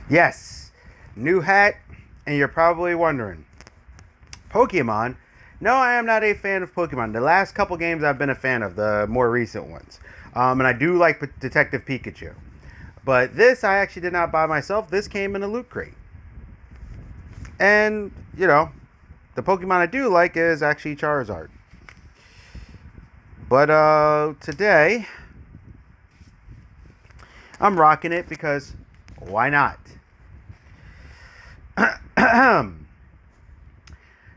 Yes, new hat, and you're probably wondering, Pokemon? No, I am not a fan of Pokemon. The last couple games I've been a fan of, the more recent ones. And I do like Detective Pikachu. But this I actually did not buy myself. This came in a loot crate. And, the Pokemon I do like is actually Charizard. But today, I'm rocking it because why not?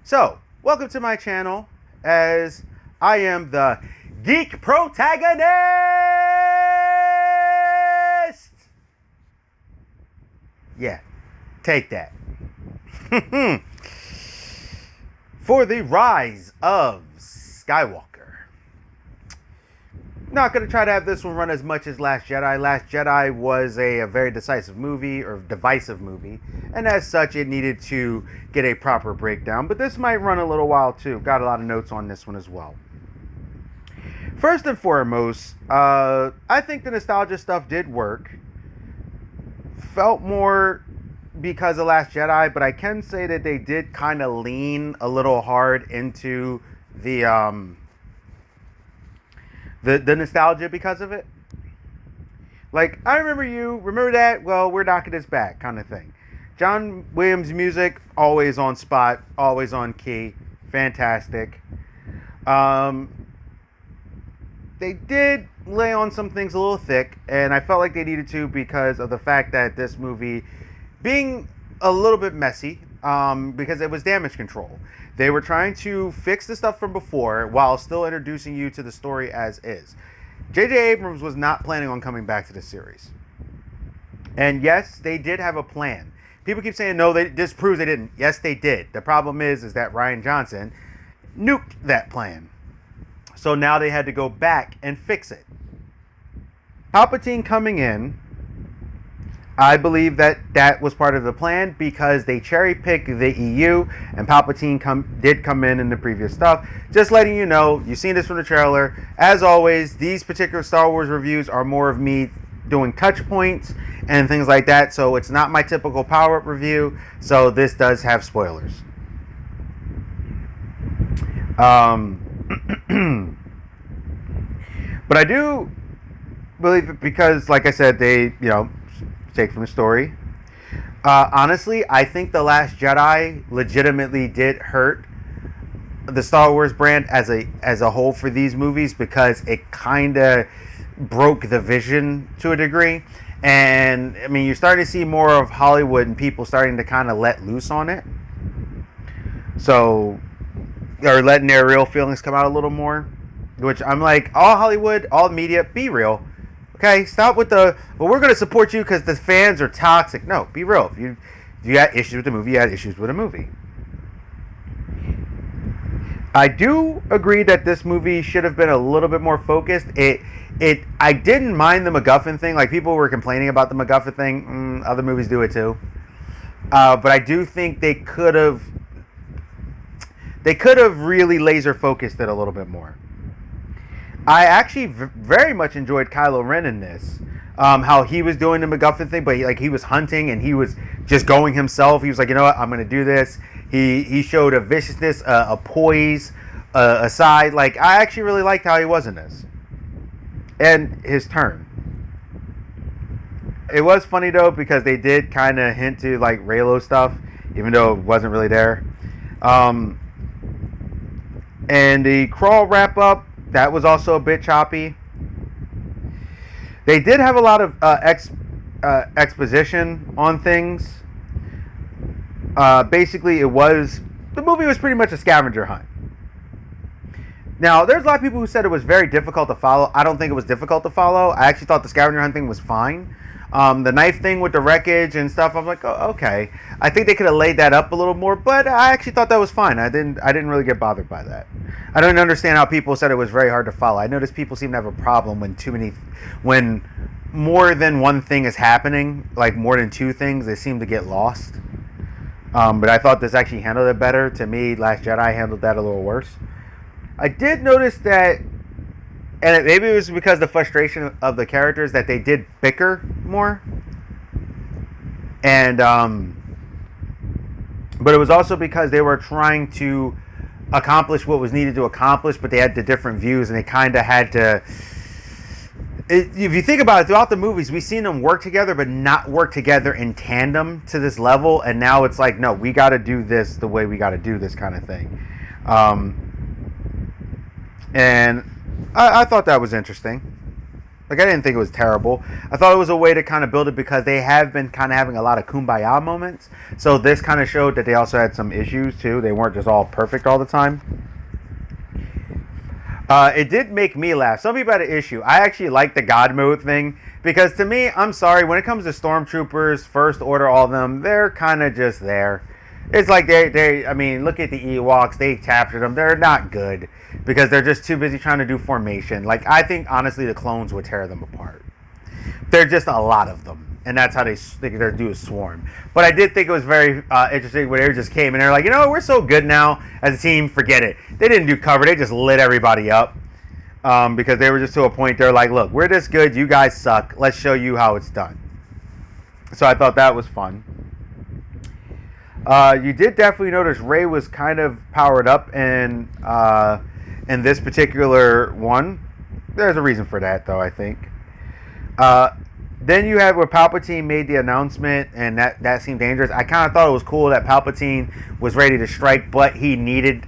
So, welcome to my channel as I am the Geek Protagonist! Yeah, take that. For the Rise of Skywalker. Not going to try to have this one run as much as Last Jedi. Last Jedi was a very decisive movie, or divisive movie, and as such it needed to get a proper breakdown, but this might run a little while too. Got a lot of notes on this one as well. First and foremost, I think the nostalgia stuff did work. Felt more because of Last Jedi, but I can say that they did kind of lean a little hard into the nostalgia because of it. Like, I remember that? Well, we're knocking this back, kind of thing. John Williams' music, always on spot, always on key, fantastic. They did lay on some things a little thick, and I felt like they needed to because of the fact that this movie being a little bit messy, because it was damage control. They were trying to fix the stuff from before while still introducing you to the story as is. J.J. Abrams was not planning on coming back to the series. And yes, they did have a plan. People keep saying, no, this proves they didn't. Yes, they did. The problem is that Rian Johnson nuked that plan. So now they had to go back and fix it. Palpatine coming in, I believe that was part of the plan because they cherry-picked the EU, and Palpatine did come in the previous stuff. Just letting you know, you've seen this from the trailer. As always, these particular Star Wars reviews are more of me doing touch points and things like that, so it's not my typical power-up review, so this does have spoilers. But I do believe it because, like I said, they, take from the story. Honestly, I think The Last Jedi legitimately did hurt the Star Wars brand as a whole for these movies because it kind of broke the vision to a degree. And I mean, you're starting to see more of Hollywood and people starting to kind of let loose on it. So, or letting their real feelings come out a little more. Which I'm like, all Hollywood, all media, be real. Okay, stop with well, we're going to support you because the fans are toxic. No, be real. If you had issues with the movie, you had issues with the movie. I do agree that this movie should have been a little bit more focused. I didn't mind the MacGuffin thing. Like, people were complaining about the MacGuffin thing. Other movies do it too. But I do think they could have really laser focused it a little bit more. I actually very much enjoyed Kylo Ren in this. How he was doing the MacGuffin thing, but he was hunting and he was just going himself. He was like, you know what, I'm going to do this. He showed a viciousness, a poise, a side. Like, I actually really liked how he was in this. And his turn. It was funny, though, because they did kind of hint to, like, Reylo stuff, even though it wasn't really there. And the crawl wrap-up, that was also a bit choppy. They did have a lot of exposition on things. Basically, the movie was pretty much a scavenger hunt. Now, there's a lot of people who said it was very difficult to follow. I don't think it was difficult to follow. I actually thought the scavenger hunt thing was fine. The knife thing with the wreckage and stuff, I'm like, oh, okay. I think they could have laid that up a little more, but I actually thought that was fine. I didn't really get bothered by that. I don't understand how people said it was very hard to follow. I noticed people seem to have a problem when more than one thing is happening, like more than two things, they seem to get lost. But I thought this actually handled it better. To me, Last Jedi handled that a little worse. I did notice that, and maybe it was because of the frustration of the characters, that they did bicker more. And but it was also because they were trying to accomplish what was needed to accomplish, but they had the different views, and they kind of had to. If you think about it, throughout the movies, we've seen them work together, but not work together in tandem to this level. And now it's like, no, we got to do this the way we got to do this kind of thing. And I thought that was interesting. Like, I didn't think it was terrible. I thought it was a way to kind of build it because they have been kind of having a lot of kumbaya moments. So this kind of showed that they also had some issues, too. They weren't just all perfect all the time. It did make me laugh. Some people had an issue. I actually like the God mode thing because to me, I'm sorry, when it comes to Stormtroopers, First Order, all of them, they're kind of just there. It's like I mean, look at the Ewoks. They captured them. They're not good because they're just too busy trying to do formation. Like, I think, honestly, the clones would tear them apart. They're just a lot of them. And that's how they do a swarm. But I did think it was very interesting when they just came and they're like, you know, we're so good now as a team, forget it. They didn't do cover. They just lit everybody up because they were just to a point. They're like, look, we're this good. You guys suck. Let's show you how it's done. So I thought that was fun. You did definitely notice Rey was kind of powered up in this particular one. There's a reason for that, though, I think. Then you had where Palpatine made the announcement, and that seemed dangerous. I kind of thought it was cool that Palpatine was ready to strike, but he needed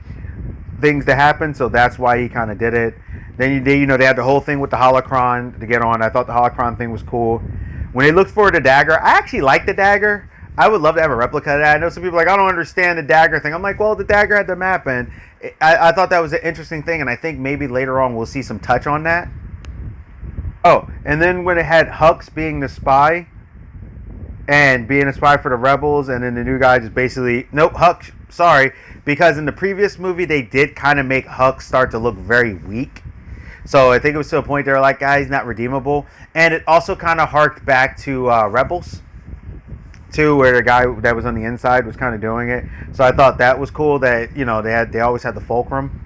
things to happen, so that's why he kind of did it. Then they had the whole thing with the holocron to get on. I thought the holocron thing was cool. When they looked for the dagger, I actually like the dagger. I would love to have a replica of that. I know some people are like, I don't understand the dagger thing. I'm like, well, the dagger had the map, and I thought that was an interesting thing, and I think maybe later on we'll see some touch on that. Oh, and then when it had Hux being the spy, and being a spy for the rebels, and then the new guy just basically, nope, Hux, sorry, because in the previous movie, they did kind of make Hux start to look very weak. So I think it was to a point they were like, guys, not redeemable. And it also kind of harked back to Rebels, too, where the guy that was on the inside was kind of doing it. So I thought that was cool that, they always had the fulcrum.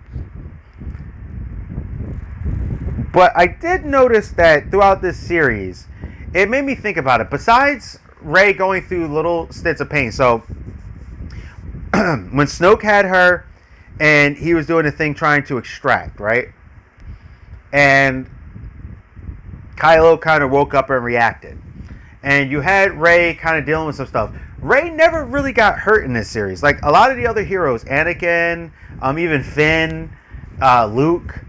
But I did notice that throughout this series, it made me think about it. Besides Rey going through little stints of pain, so when Snoke had her and he was doing the thing trying to extract, right? And Kylo kind of woke up and reacted. And you had Rey kind of dealing with some stuff. Rey never really got hurt in this series. Like a lot of the other heroes, Anakin, even Finn, Luke,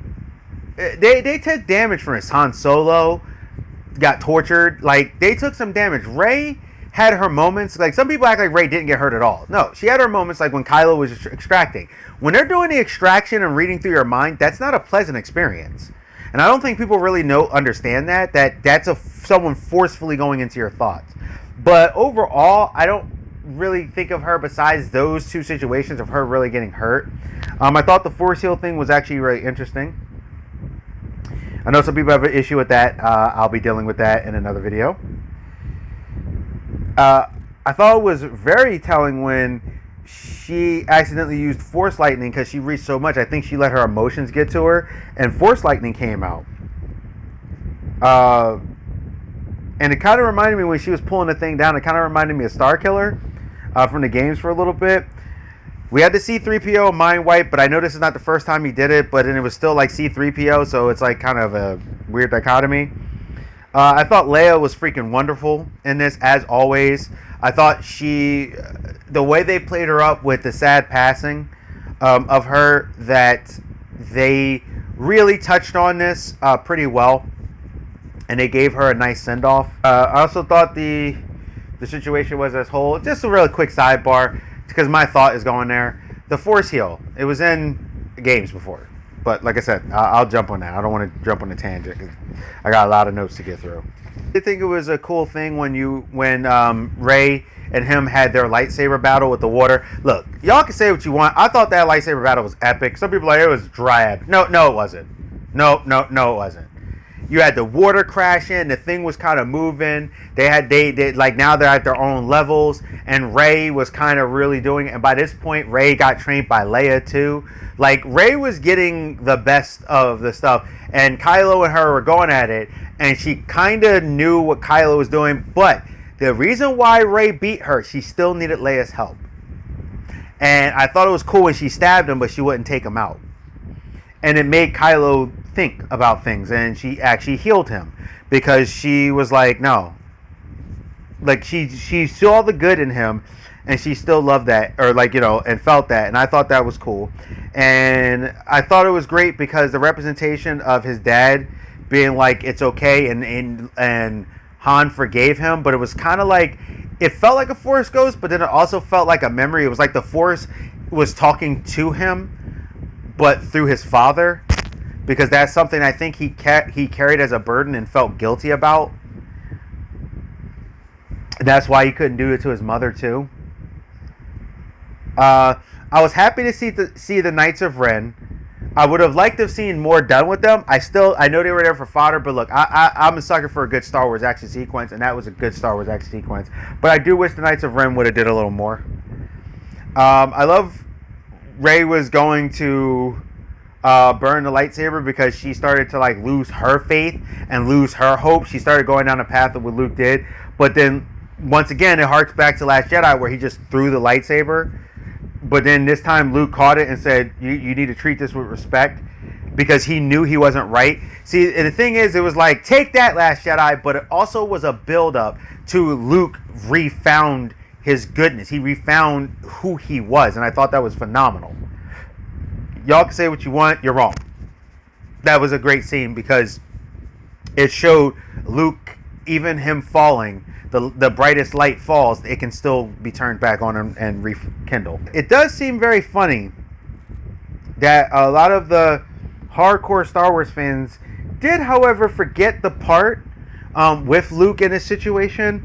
they took damage from this. Han Solo got tortured. Like, they took some damage. Rey had her moments. Like, some people act like Rey didn't get hurt at all. No, she had her moments like when Kylo was extracting. When they're doing the extraction and reading through your mind, that's not a pleasant experience. And I don't think people really understand that's someone forcefully going into your thoughts. But overall, I don't really think of her besides those two situations of her really getting hurt. I thought the Force Heal thing was actually really interesting. I know some people have an issue with that. I'll be dealing with that in another video. I thought it was very telling when she accidentally used Force Lightning because she reached so much. I think she let her emotions get to her, and Force Lightning came out. And it kind of reminded me when she was pulling the thing down, it kind of reminded me of Starkiller from the games for a little bit. We had the C-3PO mind wipe, but I know this is not the first time he did it, but then it was still like C-3PO, so it's like kind of a weird dichotomy. I thought Leia was freaking wonderful in this, as always. I thought the way they played her up with the sad passing of her, that they really touched on this pretty well, and they gave her a nice send-off. I also thought the situation was as whole. Just a really quick sidebar, because my thought is going there. The Force Heal, it was in games before. But like I said, I'll jump on that. I don't want to jump on a tangent because I got a lot of notes to get through. I think it was a cool thing when Rey and him had their lightsaber battle with the water. Look, y'all can say what you want. I thought that lightsaber battle was epic. Some people are like, it was drab. No, it wasn't. No, it wasn't. You had the water crashing. The thing was kind of moving. They like, now they're at their own levels, and Rey was kind of really doing it. And by this point, Rey got trained by Leia too. Like, Rey was getting the best of the stuff, and Kylo and her were going at it, and she kind of knew what Kylo was doing. But The reason why Rey beat her, she still needed Leia's help. And I thought it was cool when she stabbed him, but she wouldn't take him out. And it made Kylo think about things, and she actually healed him because she was like, no. Like, she saw the good in him, and she still loved that, or like, you know, and felt that. And I thought that was cool. And I thought it was great because the representation of his dad being like, it's okay, and Han forgave him, but it was kind of like, it felt like a Force ghost, but then it also felt like a memory. It was like the Force was talking to him, but through his father, because that's something I think he carried as a burden and felt guilty about. That's why he couldn't do it to his mother too. I was happy to see the Knights of Ren. I would have liked to have seen more done with them. I know they were there for fodder, but look, I'm a sucker for a good Star Wars action sequence, and that was a good Star Wars action sequence. But I do wish the Knights of Ren would have did a little more. I love Rey was going to burn the lightsaber because she started to like lose her faith and lose her hope. She started going down the path of what Luke did, but then once again it harks back to Last Jedi where he just threw the lightsaber. But then this time Luke caught it and said, you need to treat this with respect, because he knew he wasn't right. See, and the thing is, it was like, take that, Last Jedi, but it also was a build-up to Luke refound his goodness. He refound who he was, and I thought that was phenomenal. Y'all can say what you want, you're wrong. That was a great scene because it showed Luke, even him falling, the brightest light falls, it can still be turned back on and rekindle. It does seem very funny that a lot of the hardcore Star Wars fans did, however, forget the part with Luke in this situation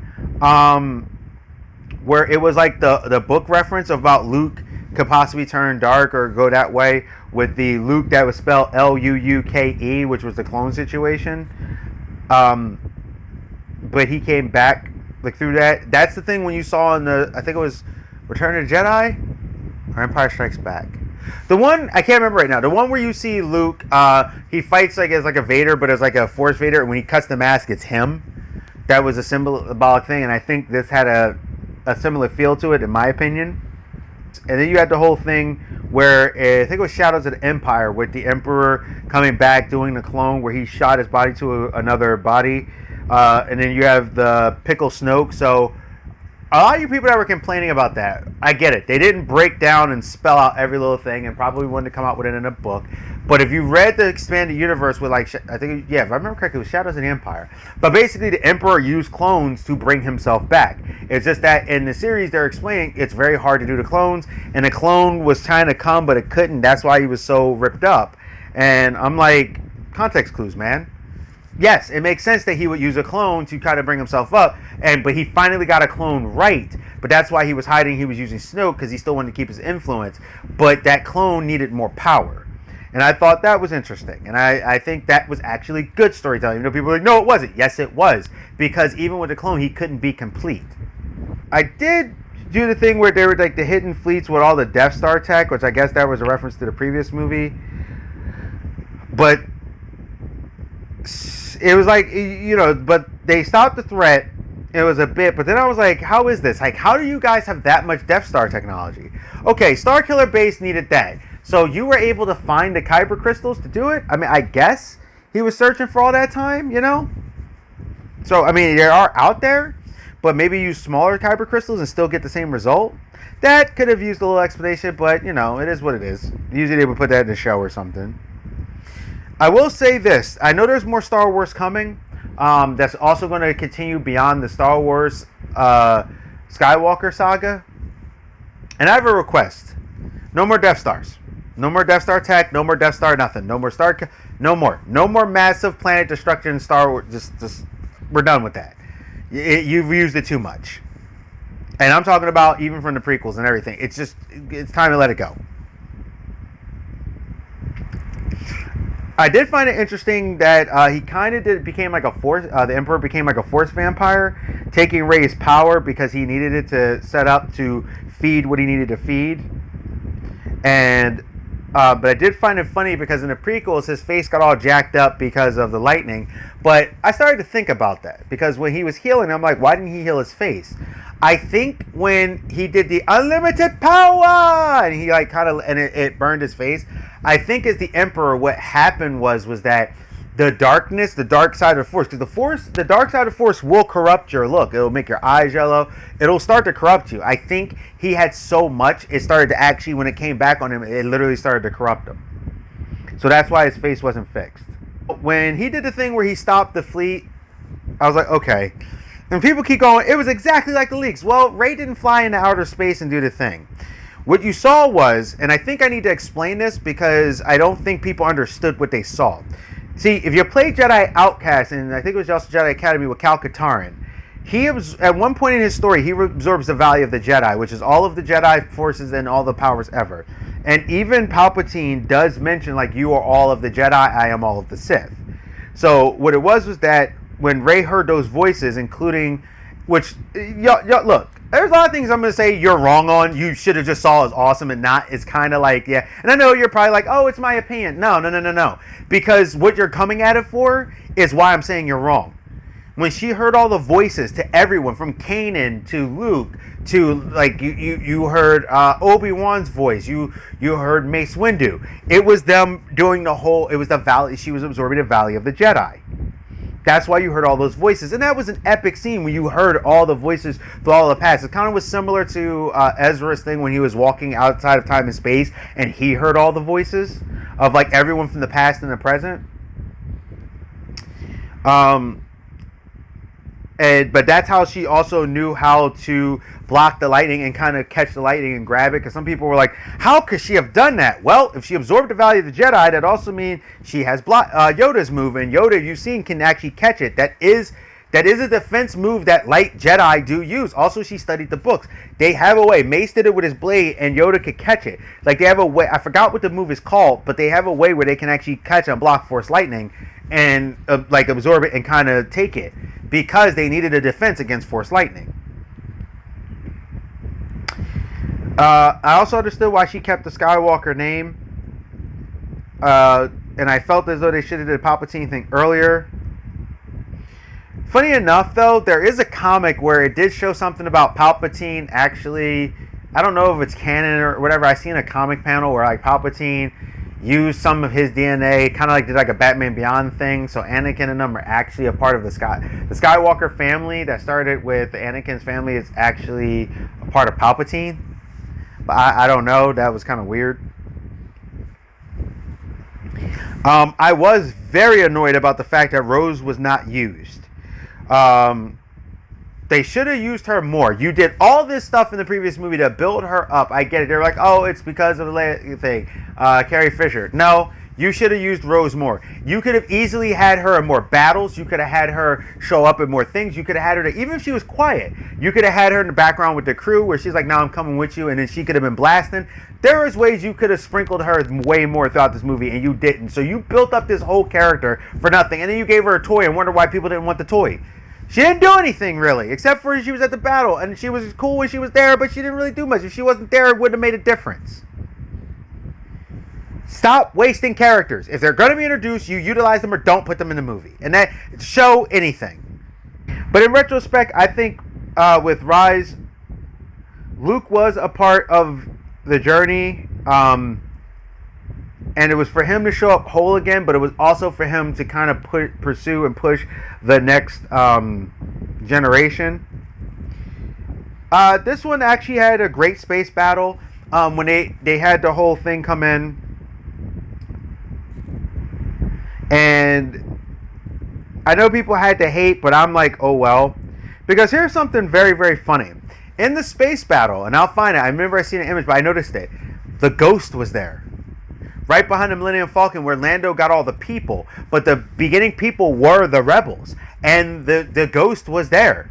where it was like the book reference about Luke could possibly turn dark or go that way, with the Luke that was spelled Luuke, which was the clone situation. But he came back like through that. That's the thing when you saw in the, I think it was Return of the Jedi or Empire Strikes Back. The one, I can't remember right now. The one where you see Luke, he fights like as like a Vader, but as like a Force Vader, and when he cuts the mask, it's him. That was a symbolic thing, and I think this had a similar feel to it, in my opinion. And then you had the whole thing where, I think it was Shadows of the Empire, with the Emperor coming back doing the clone where he shot his body to another body. And then you have the Pickle Snoke. So a lot of you people that were complaining about that, I get it. They didn't break down and spell out every little thing, and probably wanted to come out with it in a book. But if you read the expanded universe with, like, I think, yeah, if I remember correctly, it was Shadows of the Empire. But basically, the Emperor used clones to bring himself back. It's just that in the series, they're explaining it's very hard to do the clones, and the clone was trying to come, but it couldn't. That's why he was so ripped up. And I'm like, context clues, man. Yes, it makes sense that he would use a clone to kind of bring himself up, but he finally got a clone right. But that's why he was hiding. He was using Snoke because he still wanted to keep his influence. But that clone needed more power. And I thought that was interesting. And I think that was actually good storytelling. You know, people are like, no, it wasn't. Yes, it was. Because even with the clone, he couldn't be complete. I did do the thing where they were like the hidden fleets with all the Death Star tech, which I guess that was a reference to the previous movie. But it was like, you know, but they stopped the threat. It was a bit, but then I was like, how is this? Like, how do you guys have that much Death Star technology? Okay, Starkiller Base needed that. So you were able to find the Kyber crystals to do it? I mean, I guess he was searching for all that time, you know? So, I mean, they are out there, but maybe use smaller Kyber crystals and still get the same result? That could have used a little explanation, but, you know, it is what it is. Usually they would put that in the show or something. I will say this. I know there's more Star Wars coming. That's also going to continue beyond the Star Wars Skywalker saga. And I have a request. No more Death Stars. No more Death Star tech. No more Death Star nothing. No more No more. No more massive planet destruction in Star Wars. Just we're done with that. You've used it too much. And I'm talking about even from the prequels and everything. It's time to let it go. I did find it interesting that he kind of became like a force. The Emperor became like a force vampire, taking Rey's power because he needed it to set up to feed what he needed to feed. And But I did find it funny because in the prequels, his face got all jacked up because of the lightning. But I started to think about that because when he was healing, I'm like, why didn't he heal his face? I think when he did the unlimited power and he like kind of and it burned his face. I think as the Emperor, what happened was that the darkness, the dark side of the force, because the dark side of the force will corrupt your look. It'll make your eyes yellow. It'll start to corrupt you. I think he had so much, it started to actually, when it came back on him, it literally started to corrupt him. So that's why his face wasn't fixed. When he did the thing where he stopped the fleet, I was like, okay. And people keep going, it was exactly like the leaks. Well, Rey didn't fly into outer space and do the thing. What you saw was, and I think I need to explain this because I don't think people understood what they saw. See, if you play Jedi Outcast, and I think it was also Jedi Academy with Cal Katarn, at one point in his story, he absorbs the value of the Jedi, which is all of the Jedi forces and all the powers ever. And even Palpatine does mention, like, you are all of the Jedi, I am all of the Sith. So what it was that when Rey heard those voices, including, which, y'all, look, there's a lot of things I'm going to say you're wrong on. You should have just saw as awesome and not. It's kind of like, yeah. And I know you're probably like, oh, it's my opinion. No. Because what you're coming at it for is why I'm saying you're wrong. When she heard all the voices to everyone, from Kanan to Luke to, like, you heard Obi-Wan's voice. You heard Mace Windu. It was them doing the whole, it was the valley. She was absorbing the Valley of the Jedi. That's why you heard all those voices. And that was an epic scene when you heard all the voices through all the past. It kind of was similar to Ezra's thing when he was walking outside of time and space and he heard all the voices of like everyone from the past and the present. But that's how she also knew how to block the lightning and kind of catch the lightning and grab it. Because some people were like, how could she have done that? Well, if she absorbed the value of the Jedi, that also means she has Yoda's move. And Yoda, you've seen, can actually catch it. That is a defense move that light Jedi do use. Also, she studied the books. They have a way. Mace did it with his blade, and Yoda could catch it. Like, they have a way. I forgot what the move is called, but they have a way where they can actually catch and block Force lightning and, like, absorb it and kind of take it. Because they needed a defense against Force lightning. I also understood why she kept the Skywalker name. And I felt as though they should have did a Palpatine thing earlier. Funny enough, though, there is a comic where it did show something about Palpatine actually. I don't know if it's canon or whatever. I seen a comic panel where like Palpatine used some of his DNA, kind of like did like a Batman Beyond thing. So Anakin and them are actually a part of the Skywalker family that started with Anakin's family is actually a part of Palpatine. But I don't know. That was kind of weird. I was very annoyed about the fact that Rose was not used. They should have used her more. You did all this stuff in the previous movie to build her up. I get it. They're like, oh, it's because of the thing. Carrie Fisher. No, you should have used Rose more. You could have easily had her in more battles. You could have had her show up in more things. You could have had her to, even if she was quiet, you could have had her in the background with the crew where she's like, now I'm coming with you. And then she could have been blasting. There is ways you could have sprinkled her way more throughout this movie and you didn't. So you built up this whole character for nothing. And then you gave her a toy and wondered why people didn't want the toy. She didn't do anything, really, except for she was at the battle, and she was cool when she was there, but she didn't really do much. If she wasn't there, it wouldn't have made a difference. Stop wasting characters. If they're going to be introduced, you utilize them or don't put them in the movie. And that show anything. But in retrospect, I think with Rise, Luke was a part of the journey, and it was for him to show up whole again, but it was also for him to kind of pursue and push the next generation. This one actually had a great space battle when they had the whole thing come in. And I know people had to hate, but I'm like, oh well. Because here's something very, very funny. In the space battle, and I'll find it. I remember I seen an image, but I noticed it. The Ghost was there. Right behind the Millennium Falcon where Lando got all the people. But the beginning people were the rebels. And the Ghost was there.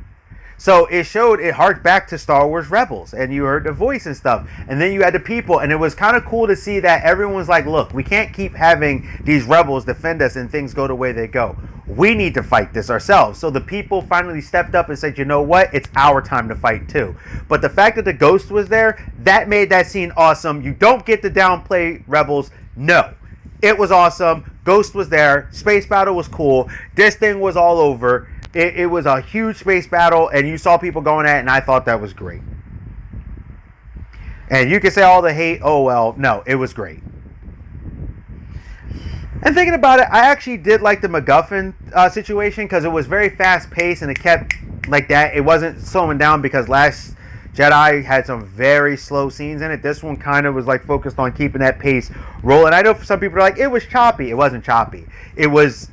So it harked back to Star Wars Rebels, and you heard the voice and stuff. And then you had the people, and it was kind of cool to see that everyone was like, look, we can't keep having these rebels defend us and things go the way they go. We need to fight this ourselves. So the people finally stepped up and said, you know what? It's our time to fight too. But the fact that the Ghost was there, that made that scene awesome. You don't get to downplay Rebels. No. It was awesome. Ghost was there. Space battle was cool. This thing was all over. It was a huge space battle, and you saw people going at it, and I thought that was great. And you can say all the hate, oh well, no, it was great. And thinking about it, I actually did like the MacGuffin situation because it was very fast-paced, and it kept like that. It wasn't slowing down because Last Jedi had some very slow scenes in it. This one kind of was like focused on keeping that pace rolling. I know for some people are like, it was choppy. It wasn't choppy. It was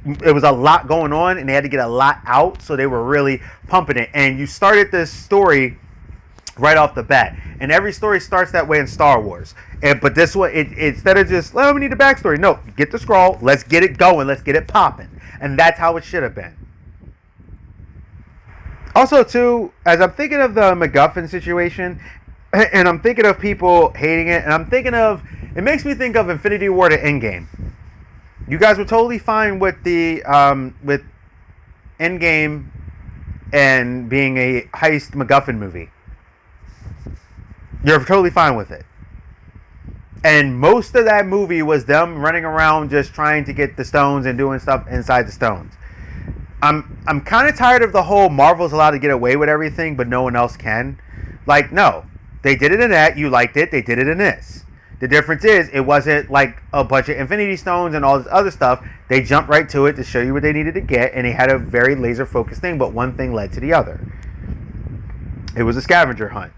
a lot going on, and they had to get a lot out, so they were really pumping it. And you started this story right off the bat, and every story starts that way in Star Wars. But this one, instead of just, we need a backstory, no, get the scroll, let's get it going, let's get it popping. And that's how it should have been. Also, too, as I'm thinking of the MacGuffin situation, and I'm thinking of people hating it, and I'm thinking of, it makes me think of Infinity War to Endgame. You guys were totally fine with the with Endgame and being a heist MacGuffin movie. You're totally fine with it. And most of that movie was them running around just trying to get the stones and doing stuff inside the stones. I'm kind of tired of the whole Marvel's allowed to get away with everything, but no one else can. Like, no. They did it in that. You liked it. They did it in this. The difference is, it wasn't like a bunch of Infinity Stones and all this other stuff. They jumped right to it to show you what they needed to get, and they had a very laser-focused thing, but one thing led to the other. It was a scavenger hunt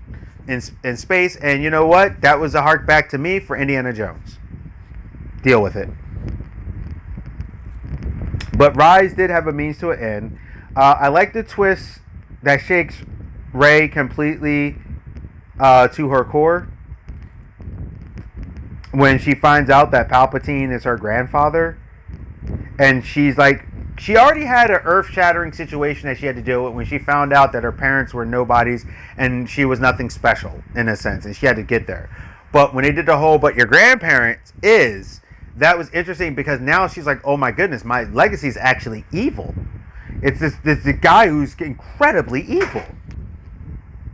in space, and you know what? That was a hark back to me for Indiana Jones. Deal with it. But Rise did have a means to an end. I like the twist that shakes Rey completely to her core. When she finds out that Palpatine is her grandfather, and she's like, she already had an earth-shattering situation that she had to deal with when she found out that her parents were nobodies and she was nothing special, in a sense, and she had to get there. But when they did the whole, but your grandparents is, that was interesting because now she's like, oh my goodness, my legacy is actually evil. It's this guy who's incredibly evil.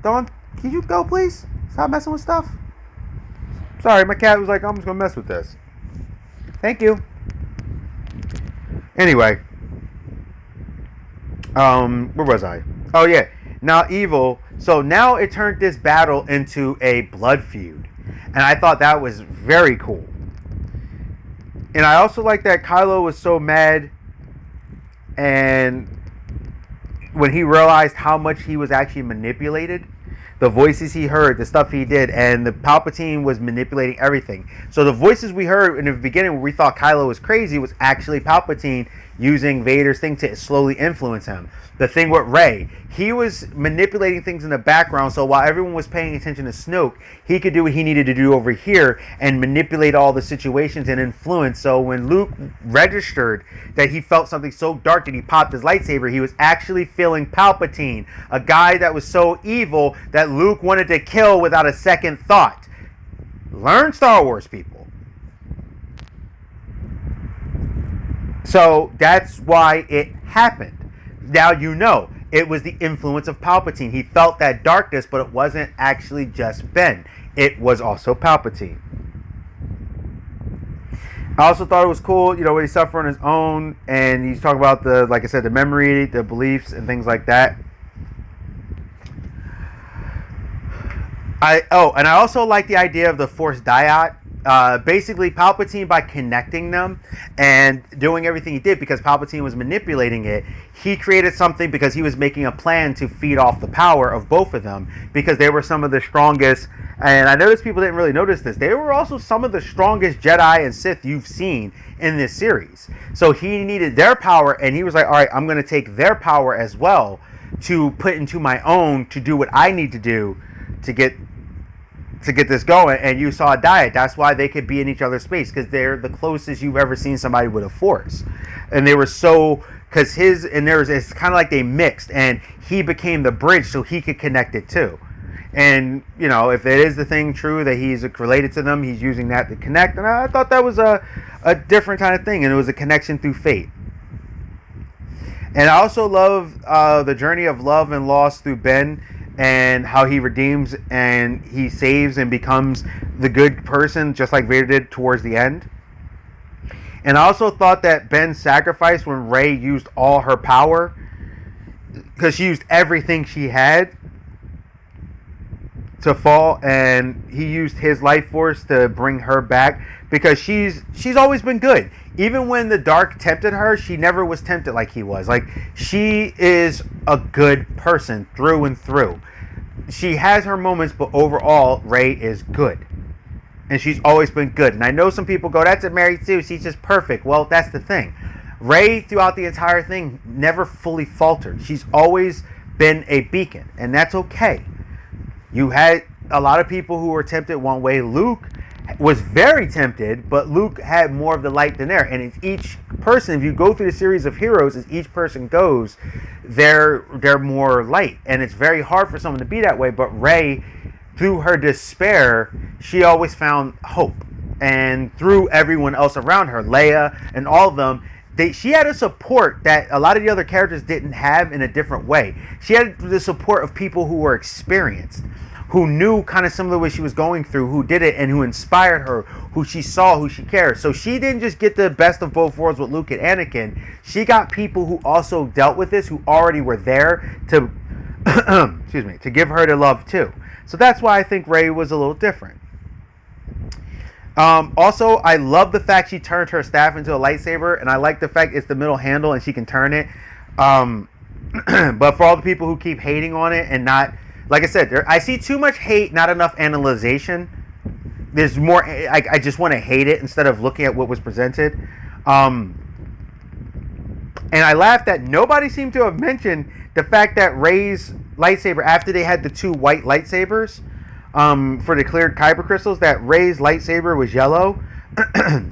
Dawn, can you go, please? Stop messing with stuff. Sorry, my cat was like, I'm just going to mess with this. Thank you. Anyway. Where was I? Oh, yeah. Now, evil. So now it turned this battle into a blood feud. And I thought that was very cool. And I also like that Kylo was so mad. And when he realized how much he was actually manipulated, the voices he heard, the stuff he did, and the Palpatine was manipulating everything. So the voices we heard in the beginning where we thought Kylo was crazy was actually Palpatine using Vader's thing to slowly influence him. The thing with Rey, he was manipulating things in the background, so while everyone was paying attention to Snoke, he could do what he needed to do over here and manipulate all the situations and influence. So when Luke registered that he felt something so dark that he popped his lightsaber, he was actually feeling Palpatine, a guy that was so evil that Luke wanted to kill without a second thought. Learn Star Wars, people. So that's why it happened. Now you know, it was the influence of Palpatine. He felt that darkness, but it wasn't actually just Ben. It was also Palpatine. I also thought it was cool, you know, when he's suffering on his own, and he's talking about the, like I said, the memory, the beliefs, and things like that. And I also like the idea of the Force dyad. Basically, Palpatine, by connecting them and doing everything he did, because Palpatine was manipulating it, he created something because he was making a plan to feed off the power of both of them, because they were some of the strongest. And I noticed people didn't really notice this. They were also some of the strongest Jedi and Sith you've seen in this series. So he needed their power, and he was like, all right, I'm going to take their power as well to put into my own to do what I need to do to get this going. And you saw a dyad. That's why they could be in each other's space, because they're the closest you've ever seen somebody with a force. And they were so because it's kind of like they mixed, and he became the bridge so he could connect it too. And if it is the thing true that he's related to them, he's using that to connect. And I thought that was a different kind of thing, and it was a connection through fate. And I also love the journey of love and loss through Ben, and how he redeems and he saves and becomes the good person, just like Vader did towards the end. And I also thought that Ben's sacrifice when Rey used all her power, because she used everything she had to fall, and he used his life force to bring her back, because she's always been good. Even when the dark tempted her, she never was tempted like he was. Like, she is a good person through and through. She has her moments, but overall, Rey is good. And she's always been good. And I know some people go, that's a Mary Sue, she's just perfect. Well, that's the thing. Rey, throughout the entire thing, never fully faltered. She's always been a beacon, and that's okay. You had a lot of people who were tempted one way. Luke was very tempted, but Luke had more of the light than there. And it's each person, if you go through the series of heroes, as each person goes, they're more light. And it's very hard for someone to be that way. But Rey, through her despair, she always found hope. And through everyone else around her, Leia and all of them, she had a support that a lot of the other characters didn't have in a different way. She had the support of people who were experienced, who knew kind of some of the way she was going through, who did it, and who inspired her, who she saw, who she cared. So she didn't just get the best of both worlds with Luke and Anakin. She got people who also dealt with this, who already were there to, excuse me, to give her the love too. So that's why I think Rey was a little different. Also, I love the fact she turned her staff into a lightsaber, and I like the fact it's the middle handle and she can turn it. But for all the people who keep hating on it and not, like I said, I see too much hate, not enough analyzation. There's more. I just want to hate it instead of looking at what was presented. And I laughed that nobody seemed to have mentioned the fact that Rey's lightsaber, after they had the two white lightsabers for the cleared kyber crystals, that Rey's lightsaber was yellow,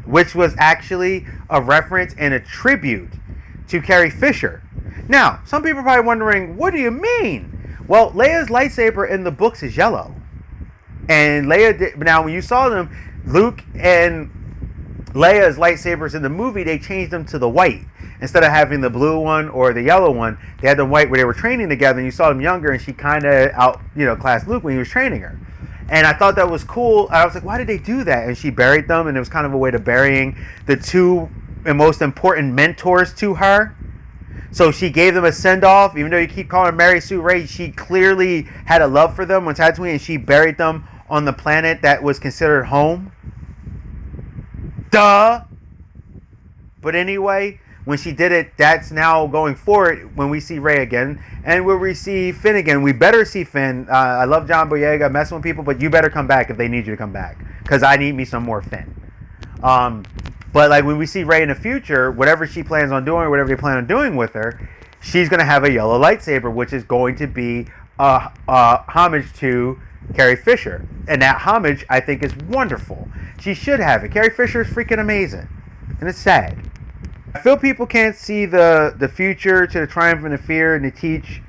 which was actually a reference and a tribute to Carrie Fisher. Now, some people are probably wondering, what do you mean? Well, Leia's lightsaber in the books is yellow. And now when you saw them, Luke and Leia's lightsabers in the movie, they changed them to the white. Instead of having the blue one or the yellow one, they had the white where they were training together, and you saw them younger, and she kind of classed Luke when he was training her. And I thought that was cool. And I was like, why did they do that? And she buried them, and it was kind of a way to burying the two most important mentors to her. So she gave them a send-off. Even though you keep calling her Mary Sue Rey, she clearly had a love for them on Tatooine, and she buried them on the planet that was considered home. Duh! But anyway, when she did it, that's now going forward when we see Rey again. And when we see Finn again, we better see Finn. I love John Boyega messing with people, but you better come back if they need you to come back. Because I need me some more Finn. But like when we see Rey in the future, whatever she plans on doing, whatever they plan on doing with her, she's going to have a yellow lightsaber, which is going to be a homage to Carrie Fisher. And that homage, I think, is wonderful. She should have it. Carrie Fisher is freaking amazing. And it's sad. I feel people can't see the future to the triumph and the fear and the teach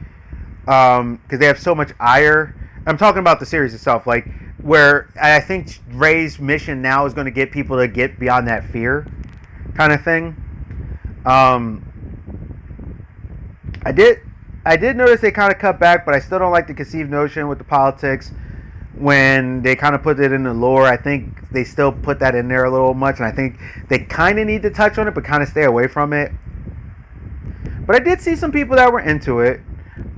because they have so much ire. I'm talking about the series itself, like where I think Rey's mission now is going to get people to get beyond that fear kind of thing. I did notice they kind of cut back, but I still don't like the conceived notion with the politics when they kind of put it in the lore. I think they still put that in there a little much, and I think they kind of need to touch on it, but kind of stay away from it. But I did see some people that were into it,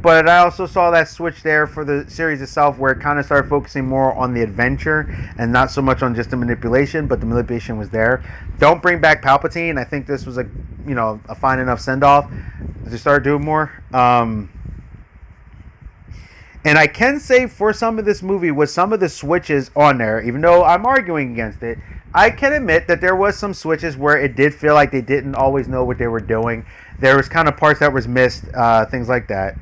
but I also saw that switch there for the series itself where it kind of started focusing more on the adventure and not so much on just the manipulation, but the manipulation was there. Don't bring back Palpatine. I think this was a fine enough send-off to start doing more. And I can say for some of this movie, with some of the switches on there, even though I'm arguing against it, I can admit that there was some switches where it did feel like they didn't always know what they were doing. There was kind of parts that was missed, things like that.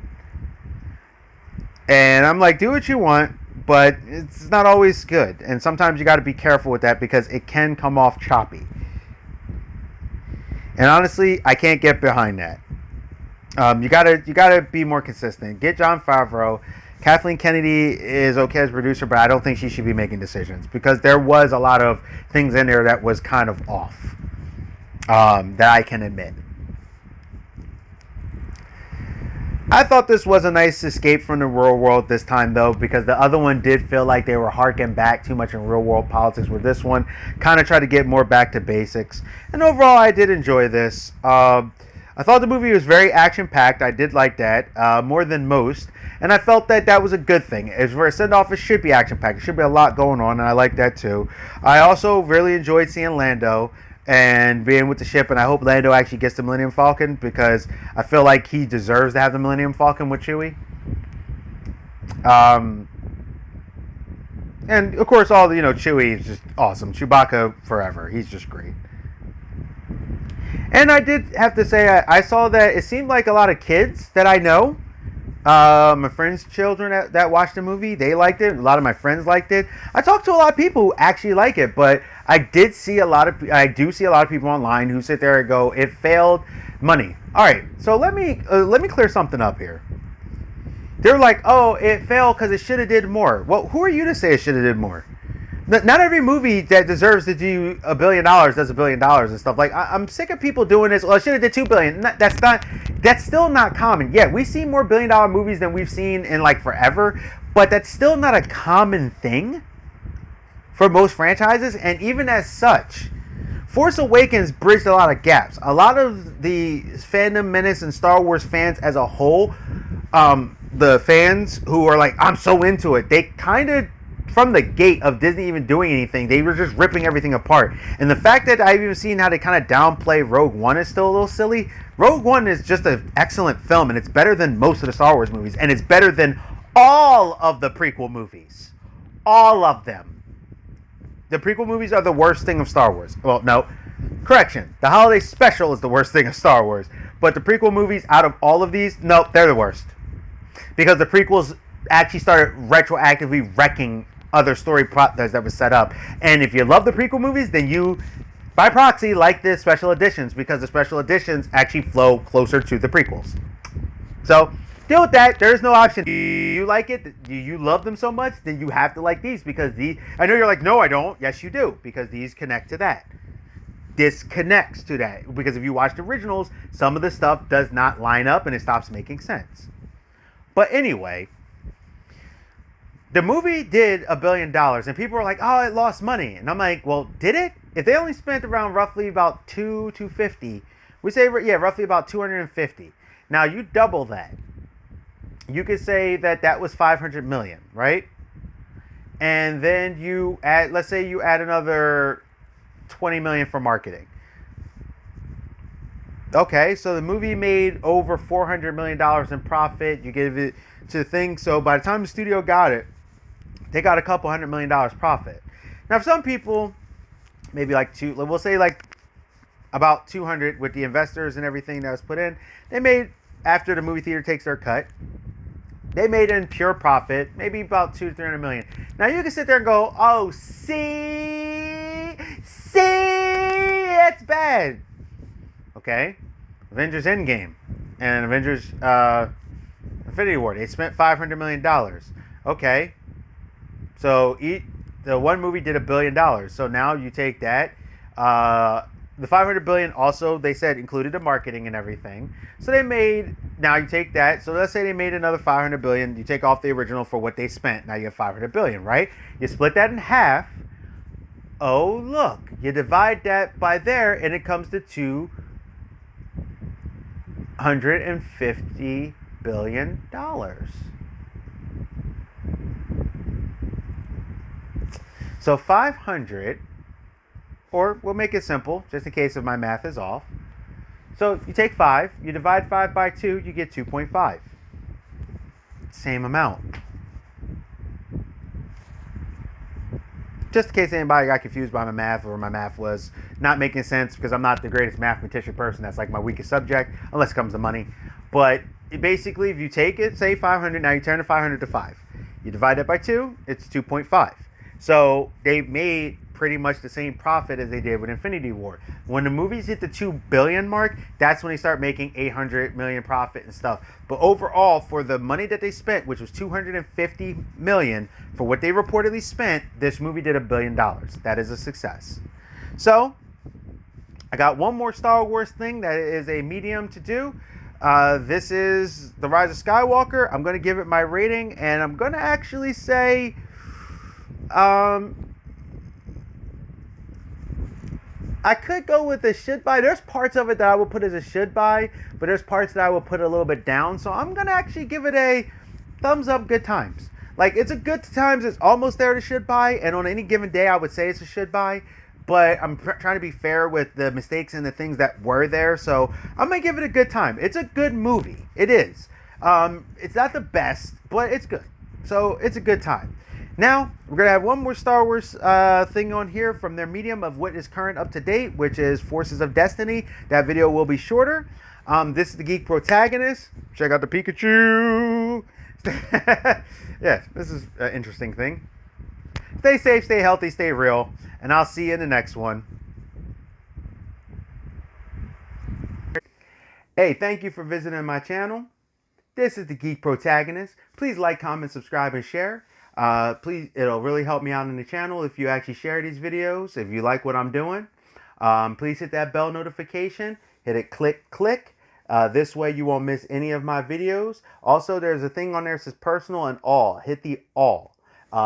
And I'm like, do what you want, but it's not always good. And sometimes you got to be careful with that because it can come off choppy. And honestly, I can't get behind that. You gotta be more consistent. Get Jon Favreau. Kathleen Kennedy is okay as producer, but I don't think she should be making decisions because there was a lot of things in there that was kind of off. That I can admit. I thought this was a nice escape from the real world this time, though, because the other one did feel like they were harking back too much in real world politics, where this one kind of tried to get more back to basics. And overall, I did enjoy this. I thought the movie was very action packed. I did like that more than most, and I felt that that was a good thing. As for a send off, it should be action packed. It should be a lot going on, and I like that too. I also really enjoyed seeing Lando and being with the ship, and I hope Lando actually gets the Millennium Falcon because I feel like he deserves to have the Millennium Falcon with Chewie. And of course, Chewie is just awesome. Chewbacca forever. He's just great. And I did have to say, I saw that it seemed like a lot of kids that I know, my friends' children that watched the movie, they liked it. A lot of my friends liked it. I talked to a lot of people who actually like it, but I do see a lot of people online who sit there and go, "It failed money." All right, so let me clear something up here. They're like, "Oh, it failed because it should have did more." Well, who are you to say it should have did more? Not every movie that deserves to do $1 billion does $1 billion and stuff. Like I'm sick of people doing this. Well, I should have did $2 billion. That's still not common. Yeah, we see more $1 billion movies than we've seen in like forever, but that's still not a common thing for most franchises. And even as such, Force Awakens bridged a lot of gaps. A lot of the fandom menace and Star Wars fans as a whole, the fans who are like, I'm so into it, they kind of, from the gate of Disney even doing anything, they were just ripping everything apart. And the fact that I've even seen how they kind of downplay Rogue One is still a little silly. Rogue One is just an excellent film, and it's better than most of the Star Wars movies, and it's better than all of the prequel movies. All of them. The prequel movies are the worst thing of Star Wars. Well, no. Correction. The Holiday Special is the worst thing of Star Wars. But the prequel movies, out of all of these, no, they're the worst. Because the prequels actually started retroactively wrecking other story plot that was set up. And if you love the prequel movies, then you, by proxy, like the special editions, because the special editions actually flow closer to the prequels. So, deal with that. There's no option. Do you like it? Do you love them so much? Then you have to like these, because these, I know you're like, no, I don't. Yes, you do, because these connect to that. This connects to that, because if you watch the originals, some of the stuff does not line up and it stops making sense. But anyway, the movie did $1 billion, and people were like, "Oh, it lost money," and I'm like, "Well, did it? If they only spent around roughly about 250, we say roughly about 250. Now you double that, you could say that was 500 million, right? And then you add, let's say you add another 20 million for marketing. Okay, so the movie made over $400 million in profit. You give it to the thing, so by the time the studio got it, they got a couple $100 million profit. Now, for some people, maybe like we'll say like about 200 with the investors and everything that was put in. They made, after the movie theater takes their cut, they made in pure profit maybe about 200 to 300 million. Now you can sit there and go, "Oh, see, it's bad." Okay, Avengers Endgame and Avengers Infinity War, they spent $500 million. Okay. So the one movie did $1 billion. So now you take that. The $500 million also, they said, included the marketing and everything. So they made, now you take that. So let's say they made another $500 billion. You take off the original for what they spent. Now you have $500 billion, right? You split that in half. Oh, look. You divide that by there, and it comes to $250 billion. So 500, or we'll make it simple, just in case if my math is off. So you take 5, you divide 5 by 2, you get 2.5. Same amount. Just in case anybody got confused by my math, or my math was not making sense, because I'm not the greatest mathematician person. That's like my weakest subject, unless it comes to money. But basically, if you take it, say 500, now you turn the 500 to 5. You divide that by 2, it's 2.5. So they made pretty much the same profit as they did with Infinity War. When the movies hit the 2 billion mark, that's when they start making 800 million profit and stuff. But overall, for the money that they spent, which was 250 million for what they reportedly spent, this movie did $1 billion. That is a success. So I got one more Star Wars thing that is a medium to do. This is The Rise of Skywalker. I'm going to give it my rating, and I'm going to actually say I could go with a should buy. There's parts of it that I would put as a should buy, but there's parts that I would put a little bit down. So I'm going to actually give it a thumbs up, good times. Like, it's a good times. It's almost there to should buy, and on any given day I would say it's a should buy. But I'm trying to be fair with the mistakes and the things that were there. So I'm going to give it a good time. It's a good movie. It is. It's not the best, but it's good. So it's a good time. Now, we're going to have one more Star Wars thing on here from their medium of what is current up to date, which is Forces of Destiny. That video will be shorter. This is the Geek Protagonist. Check out the Pikachu. Yeah, this is an interesting thing. Stay safe, stay healthy, stay real, and I'll see you in the next one. Hey, thank you for visiting my channel. This is the Geek Protagonist. Please like, comment, subscribe, and share. Please, it'll really help me out in the channel if you actually share these videos, if you like what I'm doing. Please hit that bell notification. Hit it, click. This way you won't miss any of my videos. Also, there's a thing on there that says personal and all. Hit the all.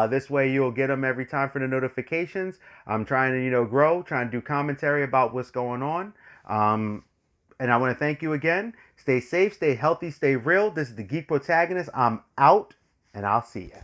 This way you'll get them every time for the notifications. I'm trying to, grow, trying to do commentary about what's going on. And I want to thank you again. Stay safe, stay healthy, stay real. This is the Geek Protagonist. I'm out, and I'll see you.